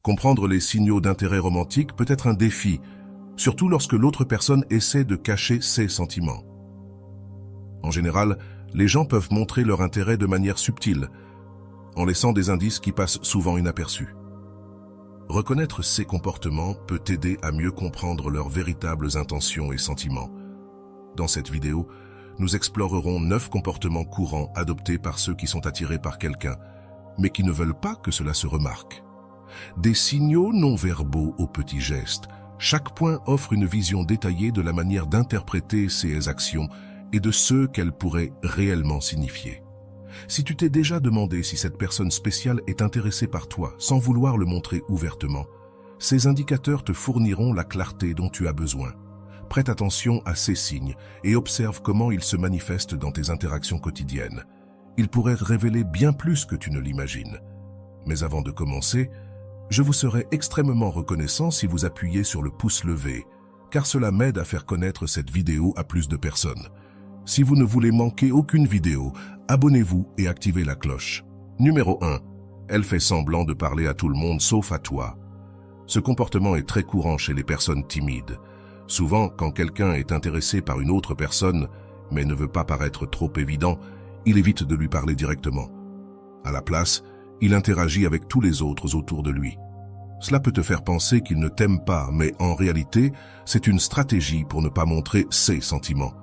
Comprendre les signaux d'intérêt romantique peut être un défi, surtout lorsque l'autre personne essaie de cacher ses sentiments. En général, les gens peuvent montrer leur intérêt de manière subtile, en laissant des indices qui passent souvent inaperçus. Reconnaître ces comportements peut t'aider à mieux comprendre leurs véritables intentions et sentiments. Dans cette vidéo, nous explorerons 9 comportements courants adoptés par ceux qui sont attirés par quelqu'un, mais qui ne veulent pas que cela se remarque. Des signaux non-verbaux aux petits gestes. Chaque point offre une vision détaillée de la manière d'interpréter ces actions et de ce qu'elles pourraient réellement signifier. Si tu t'es déjà demandé si cette personne spéciale est intéressée par toi sans vouloir le montrer ouvertement, ces indicateurs te fourniront la clarté dont tu as besoin. Prête attention à ces signes et observe comment ils se manifestent dans tes interactions quotidiennes. Ils pourraient révéler bien plus que tu ne l'imagines. Mais avant de commencer, je vous serais extrêmement reconnaissant si vous appuyez sur le pouce levé, car cela m'aide à faire connaître cette vidéo à plus de personnes. Si vous ne voulez manquer aucune vidéo, abonnez-vous et activez la cloche. Numéro 1. Elle fait semblant de parler à tout le monde sauf à toi. Ce comportement est très courant chez les personnes timides. Souvent, quand quelqu'un est intéressé par une autre personne, mais ne veut pas paraître trop évident, il évite de lui parler directement. À la place, il interagit avec tous les autres autour de lui. Cela peut te faire penser qu'il ne t'aime pas, mais en réalité, c'est une stratégie pour ne pas montrer ses sentiments.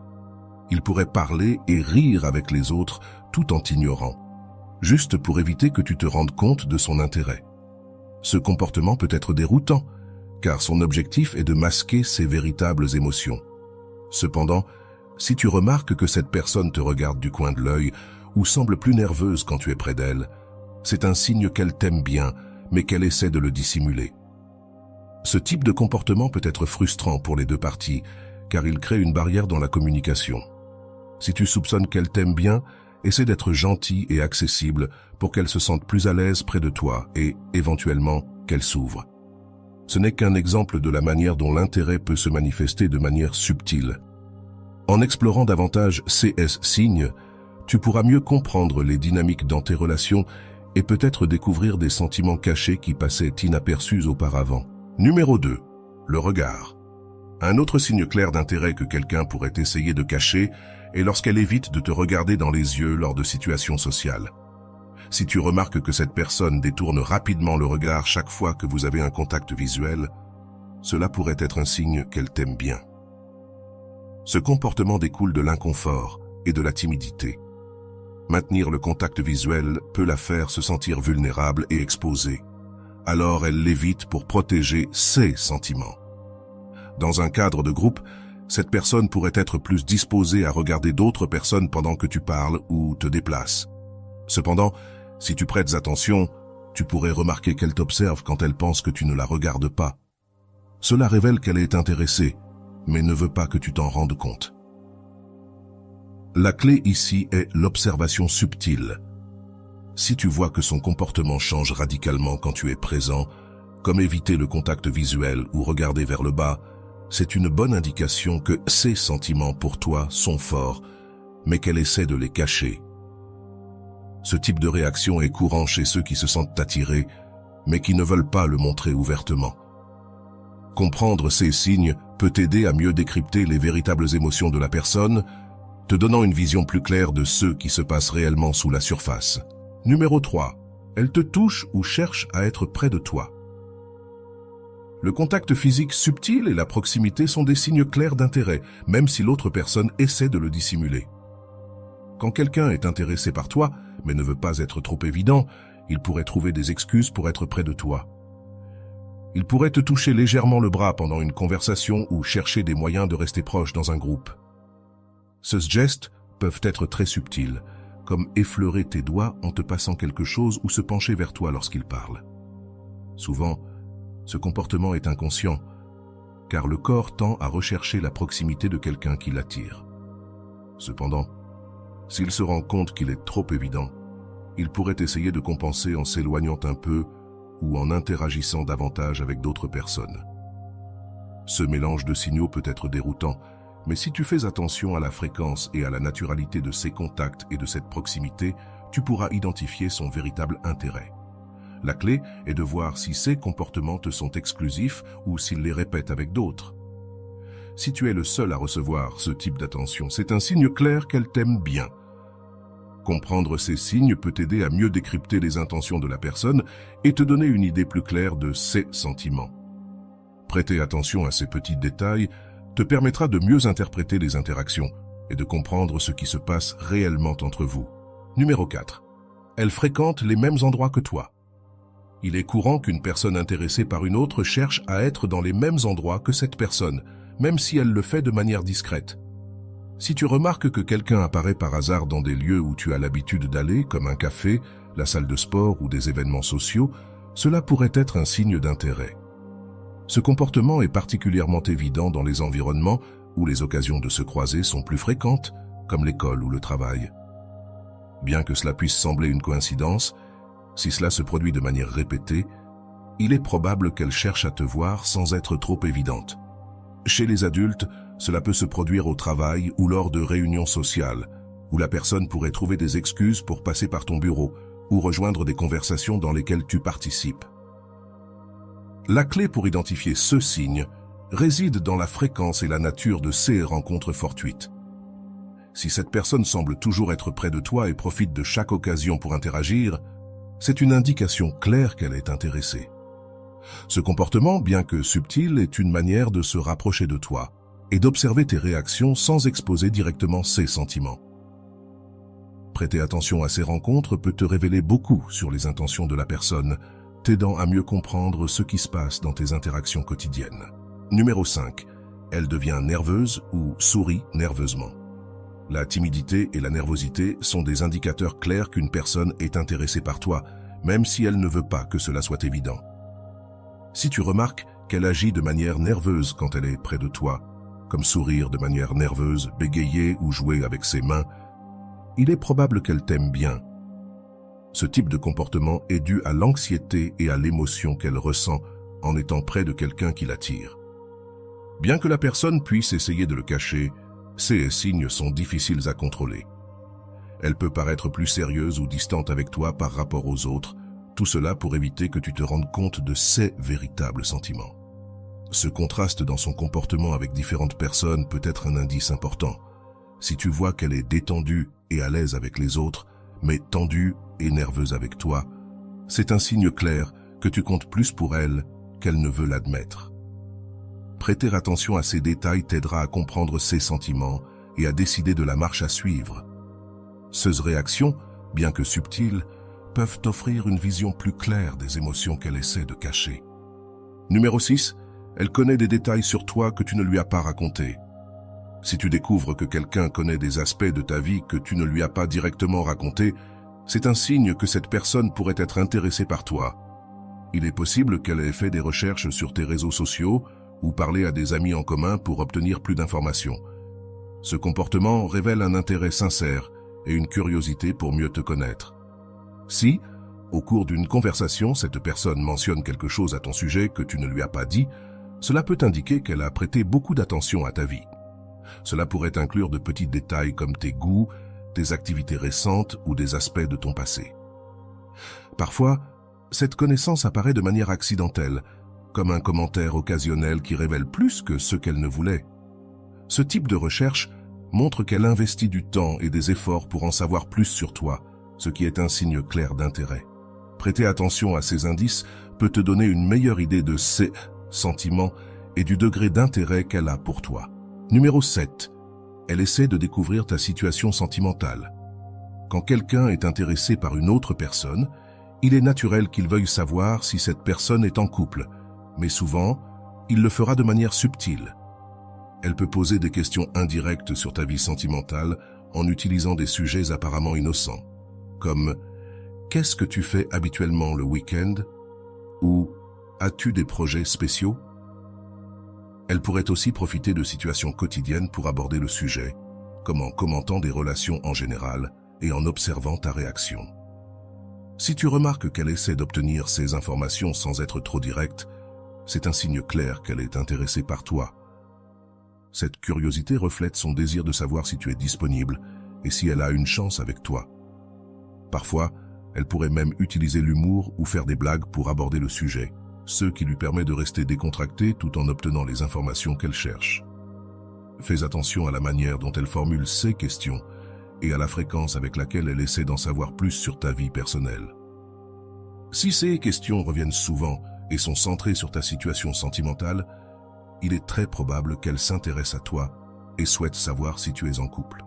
Il pourrait parler et rire avec les autres tout en t'ignorant, juste pour éviter que tu te rendes compte de son intérêt. Ce comportement peut être déroutant, car son objectif est de masquer ses véritables émotions. Cependant, si tu remarques que cette personne te regarde du coin de l'œil ou semble plus nerveuse quand tu es près d'elle, c'est un signe qu'elle t'aime bien, mais qu'elle essaie de le dissimuler. Ce type de comportement peut être frustrant pour les deux parties, car il crée une barrière dans la communication. Si tu soupçonnes qu'elle t'aime bien, essaie d'être gentil et accessible pour qu'elle se sente plus à l'aise près de toi et, éventuellement, qu'elle s'ouvre. Ce n'est qu'un exemple de la manière dont l'intérêt peut se manifester de manière subtile. En explorant davantage ces signes, tu pourras mieux comprendre les dynamiques dans tes relations et peut-être découvrir des sentiments cachés qui passaient inaperçus auparavant. Numéro 2. Le regard. Un autre signe clair d'intérêt que quelqu'un pourrait essayer de cacher est lorsqu'elle évite de te regarder dans les yeux lors de situations sociales. Si tu remarques que cette personne détourne rapidement le regard chaque fois que vous avez un contact visuel, cela pourrait être un signe qu'elle t'aime bien. Ce comportement découle de l'inconfort et de la timidité. Maintenir le contact visuel peut la faire se sentir vulnérable et exposée. Alors elle l'évite pour protéger ses sentiments. Dans un cadre de groupe, cette personne pourrait être plus disposée à regarder d'autres personnes pendant que tu parles ou te déplaces. Cependant, si tu prêtes attention, tu pourrais remarquer qu'elle t'observe quand elle pense que tu ne la regardes pas. Cela révèle qu'elle est intéressée, mais ne veut pas que tu t'en rendes compte. La clé ici est l'observation subtile. Si tu vois que son comportement change radicalement quand tu es présent, comme éviter le contact visuel ou regarder vers le bas, c'est une bonne indication que ses sentiments pour toi sont forts, mais qu'elle essaie de les cacher. Ce type de réaction est courant chez ceux qui se sentent attirés, mais qui ne veulent pas le montrer ouvertement. Comprendre ces signes peut t'aider à mieux décrypter les véritables émotions de la personne, te donnant une vision plus claire de ce qui se passe réellement sous la surface. Numéro 3. Elle te touche ou cherche à être près de toi. Le contact physique subtil et la proximité sont des signes clairs d'intérêt, même si l'autre personne essaie de le dissimuler. Quand quelqu'un est intéressé par toi, mais ne veut pas être trop évident, il pourrait trouver des excuses pour être près de toi. Il pourrait te toucher légèrement le bras pendant une conversation ou chercher des moyens de rester proche dans un groupe. Ces gestes peuvent être très subtils, comme effleurer tes doigts en te passant quelque chose ou se pencher vers toi lorsqu'il parle. Souvent, ce comportement est inconscient, car le corps tend à rechercher la proximité de quelqu'un qui l'attire. Cependant, s'il se rend compte qu'il est trop évident, il pourrait essayer de compenser en s'éloignant un peu ou en interagissant davantage avec d'autres personnes. Ce mélange de signaux peut être déroutant, mais si tu fais attention à la fréquence et à la naturalité de ces contacts et de cette proximité, tu pourras identifier son véritable intérêt. La clé est de voir si ces comportements te sont exclusifs ou s'ils les répètent avec d'autres. Si tu es le seul à recevoir ce type d'attention, c'est un signe clair qu'elle t'aime bien. Comprendre ces signes peut t'aider à mieux décrypter les intentions de la personne et te donner une idée plus claire de ses sentiments. Prêter attention à ces petits détails te permettra de mieux interpréter les interactions et de comprendre ce qui se passe réellement entre vous. Numéro 4. Elle fréquente les mêmes endroits que toi. Il est courant qu'une personne intéressée par une autre cherche à être dans les mêmes endroits que cette personne, même si elle le fait de manière discrète. Si tu remarques que quelqu'un apparaît par hasard dans des lieux où tu as l'habitude d'aller, comme un café, la salle de sport ou des événements sociaux, cela pourrait être un signe d'intérêt. Ce comportement est particulièrement évident dans les environnements où les occasions de se croiser sont plus fréquentes, comme l'école ou le travail. Bien que cela puisse sembler une coïncidence, si cela se produit de manière répétée, il est probable qu'elle cherche à te voir sans être trop évidente. Chez les adultes, cela peut se produire au travail ou lors de réunions sociales, où la personne pourrait trouver des excuses pour passer par ton bureau ou rejoindre des conversations dans lesquelles tu participes. La clé pour identifier ce signe réside dans la fréquence et la nature de ces rencontres fortuites. Si cette personne semble toujours être près de toi et profite de chaque occasion pour interagir, c'est une indication claire qu'elle est intéressée. Ce comportement, bien que subtil, est une manière de se rapprocher de toi et d'observer tes réactions sans exposer directement ses sentiments. Prêter attention à ces rencontres peut te révéler beaucoup sur les intentions de la personne, t'aidant à mieux comprendre ce qui se passe dans tes interactions quotidiennes. Numéro 5. Elle devient nerveuse ou sourit nerveusement. La timidité et la nervosité sont des indicateurs clairs qu'une personne est intéressée par toi, même si elle ne veut pas que cela soit évident. Si tu remarques qu'elle agit de manière nerveuse quand elle est près de toi, comme sourire de manière nerveuse, bégayer ou jouer avec ses mains, il est probable qu'elle t'aime bien. Ce type de comportement est dû à l'anxiété et à l'émotion qu'elle ressent en étant près de quelqu'un qui l'attire. Bien que la personne puisse essayer de le cacher, ces signes sont difficiles à contrôler. Elle peut paraître plus sérieuse ou distante avec toi par rapport aux autres, tout cela pour éviter que tu te rendes compte de ses véritables sentiments. Ce contraste dans son comportement avec différentes personnes peut être un indice important. Si tu vois qu'elle est détendue et à l'aise avec les autres, mais tendue et nerveuse avec toi, c'est un signe clair que tu comptes plus pour elle qu'elle ne veut l'admettre. Prêter attention à ces détails t'aidera à comprendre ses sentiments et à décider de la marche à suivre. Ces réactions, bien que subtiles, peuvent t'offrir une vision plus claire des émotions qu'elle essaie de cacher. Numéro 6. Elle connaît des détails sur toi que tu ne lui as pas racontés. Si tu découvres que quelqu'un connaît des aspects de ta vie que tu ne lui as pas directement racontés, c'est un signe que cette personne pourrait être intéressée par toi. Il est possible qu'elle ait fait des recherches sur tes réseaux sociaux ou parlé à des amis en commun pour obtenir plus d'informations. Ce comportement révèle un intérêt sincère et une curiosité pour mieux te connaître. Si, au cours d'une conversation, cette personne mentionne quelque chose à ton sujet que tu ne lui as pas dit, cela peut indiquer qu'elle a prêté beaucoup d'attention à ta vie. Cela pourrait inclure de petits détails comme tes goûts, tes activités récentes ou des aspects de ton passé. Parfois, cette connaissance apparaît de manière accidentelle, comme un commentaire occasionnel qui révèle plus que ce qu'elle ne voulait. Ce type de recherche montre qu'elle investit du temps et des efforts pour en savoir plus sur toi, ce qui est un signe clair d'intérêt. Prêter attention à ces indices peut te donner une meilleure idée de ses sentiments et du degré d'intérêt qu'elle a pour toi. Numéro 7. Elle essaie de découvrir ta situation sentimentale. Quand quelqu'un est intéressé par une autre personne, il est naturel qu'il veuille savoir si cette personne est en couple, mais souvent, il le fera de manière subtile. Elle peut poser des questions indirectes sur ta vie sentimentale en utilisant des sujets apparemment innocents, comme « Qu'est-ce que tu fais habituellement le week-end » ou « As-tu des projets spéciaux ?» Elle pourrait aussi profiter de situations quotidiennes pour aborder le sujet, comme en commentant des relations en général et en observant ta réaction. Si tu remarques qu'elle essaie d'obtenir ces informations sans être trop directe, c'est un signe clair qu'elle est intéressée par toi. Cette curiosité reflète son désir de savoir si tu es disponible et si elle a une chance avec toi. Parfois, Elle pourrait même utiliser l'humour ou faire des blagues pour aborder le sujet, ce qui lui permet de rester décontractée tout en obtenant les informations qu'elle cherche. Fais attention à la manière dont elle formule ses questions et à la fréquence avec laquelle elle essaie d'en savoir plus sur ta vie personnelle. Si ces questions reviennent souvent et sont centrées sur ta situation sentimentale, il est très probable qu'elle s'intéresse à toi et souhaite savoir si tu es en couple.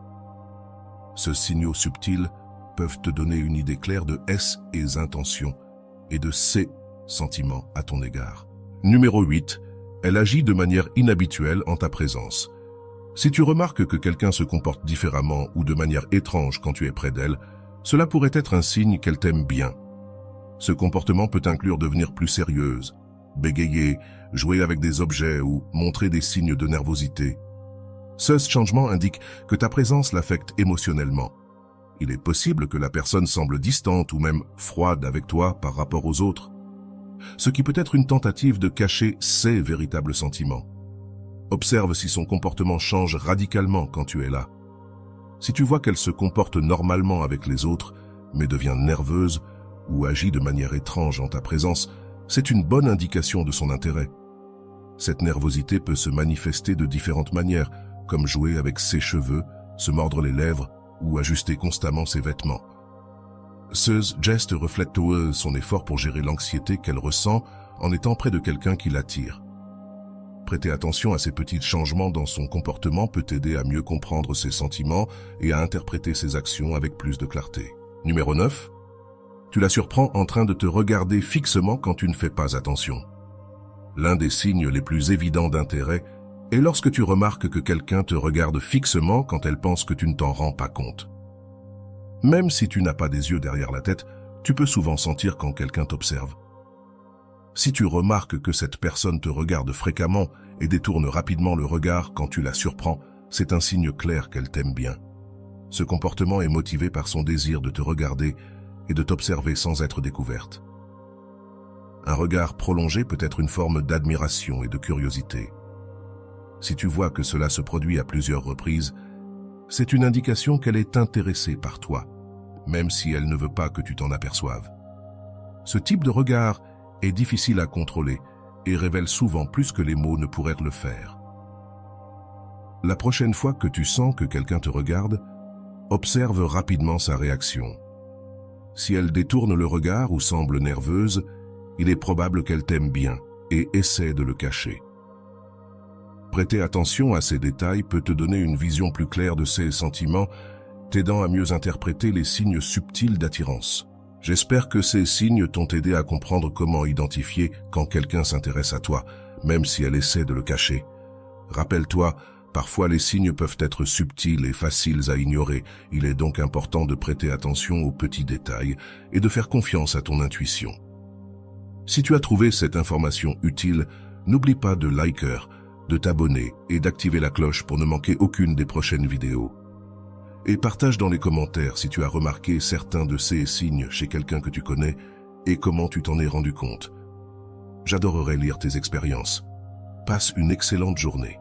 Ces signaux subtils peuvent te donner une idée claire de ses intentions et de ses sentiments à ton égard. Numéro 8. Elle agit de manière inhabituelle en ta présence. Si tu remarques que quelqu'un se comporte différemment ou de manière étrange quand tu es près d'elle, cela pourrait être un signe qu'elle t'aime bien. Ce comportement peut inclure devenir plus sérieuse, bégayer, jouer avec des objets ou montrer des signes de nervosité. Ce changement indique que ta présence l'affecte émotionnellement. Il est possible que la personne semble distante ou même froide avec toi par rapport aux autres, ce qui peut être une tentative de cacher ses véritables sentiments. Observe si son comportement change radicalement quand tu es là. Si tu vois qu'elle se comporte normalement avec les autres, mais devient nerveuse ou agit de manière étrange en ta présence, c'est une bonne indication de son intérêt. Cette nervosité peut se manifester de différentes manières, comme jouer avec ses cheveux, se mordre les lèvres ou ajuster constamment ses vêtements. Ce geste reflète son effort pour gérer l'anxiété qu'elle ressent en étant près de quelqu'un qui l'attire. Prêter attention à ces petits changements dans son comportement peut t'aider à mieux comprendre ses sentiments et à interpréter ses actions avec plus de clarté. Numéro 9. Tu la surprends en train de te regarder fixement quand tu ne fais pas attention. L'un des signes les plus évidents d'intérêt est lorsque tu remarques que quelqu'un te regarde fixement quand elle pense que tu ne t'en rends pas compte. Même si tu n'as pas des yeux derrière la tête, tu peux souvent sentir quand quelqu'un t'observe. Si tu remarques que cette personne te regarde fréquemment et détourne rapidement le regard quand tu la surprends, c'est un signe clair qu'elle t'aime bien. Ce comportement est motivé par son désir de te regarder et de t'observer sans être découverte. Un regard prolongé peut être une forme d'admiration et de curiosité. Si tu vois que cela se produit à plusieurs reprises, c'est une indication qu'elle est intéressée par toi, même si elle ne veut pas que tu t'en aperçoives. Ce type de regard est difficile à contrôler et révèle souvent plus que les mots ne pourraient le faire. La prochaine fois que tu sens que quelqu'un te regarde, observe rapidement sa réaction. Si elle détourne le regard ou semble nerveuse, il est probable qu'elle t'aime bien et essaie de le cacher. Prêter attention à ces détails peut te donner une vision plus claire de ses sentiments, t'aidant à mieux interpréter les signes subtils d'attirance. J'espère que ces signes t'ont aidé à comprendre comment identifier quand quelqu'un s'intéresse à toi, même si elle essaie de le cacher. Rappelle-toi, parfois les signes peuvent être subtils et faciles à ignorer. Il est donc important de prêter attention aux petits détails et de faire confiance à ton intuition. Si tu as trouvé cette information utile, n'oublie pas de liker, de t'abonner et d'activer la cloche pour ne manquer aucune des prochaines vidéos. Et partage dans les commentaires si tu as remarqué certains de ces signes chez quelqu'un que tu connais et comment tu t'en es rendu compte. J'adorerais lire tes expériences. Passe une excellente journée.